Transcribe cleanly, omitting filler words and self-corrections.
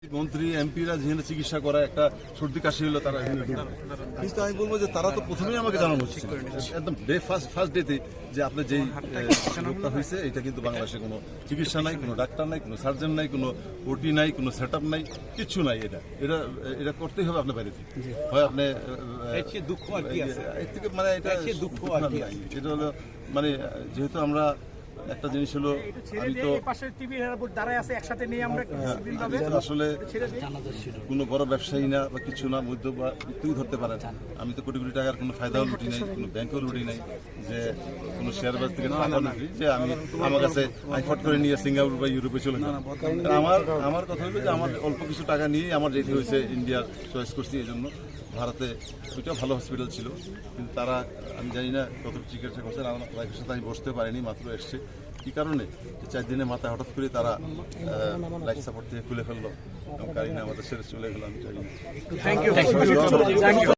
মন্ত্রী এমপিরা যেখানে চিকিৎসা করা একটা সর্দি কাশি হলো তারা এখানে ঢুকবে। কিন্তু আমি বলবো যে তারা তো প্রথমেই আমাকে জানানো উচিত ছিল, একদম ফার্স্ট ডেতে, যে আপনার যেই রোগটা হয়েছে এটা কিন্তু বাংলাদেশে কোনো চিকিৎসা নাই, কোনো ডাক্তার নাই, কোনো সার্জন নাই, কোনো ওটি নাই, কোনো সেট আপ নাই, কিচ্ছু নাই। এটা করতেই হবে আপনার বাড়িতে, হয় আপনি দুঃখ এর থেকে মানে এটা দুঃখ এটা হলো মানে যেহেতু আমরা একটা জিনিস হলো আমি তো আসলে কোনো বড় ব্যবসায়ী না বা কিছু না, মধ্যবিত্তই ধরতে পারেন। আমি তো কোটি কোটি টাকার কোনো ফায়দাও লুটি নাই, কোনো ব্যাংকেও লুটি নাই, যে কোনো শেয়ার বাজার থেকে টাকা লুটি যে আমি আমার কাছে আইফট করে নিয়ে সিঙ্গাপুর বা ইউরোপে চলে যাই। আমার কথা হলো যে আমার অল্প কিছু টাকা নিয়েই আমার যেতে হয়েছে ইন্ডিয়ার চয়েস করছি। এই জন্য ভারতে ওইটাও ভালো হসপিটাল ছিল, কিন্তু তারা আমি জানি না কত চিকিৎসা করছেন। আমার ওয়াইফের সাথে আমি বসতে পারিনি, মাত্র এসছে। কী কারণে 4 দিনের মাথায় হঠাৎ করে তারা লাইফ সাপোর্ট থেকে খুলে ফেললো এবং কারিনা আমাদের ছেড়ে চলে গেল, আমি জানি না।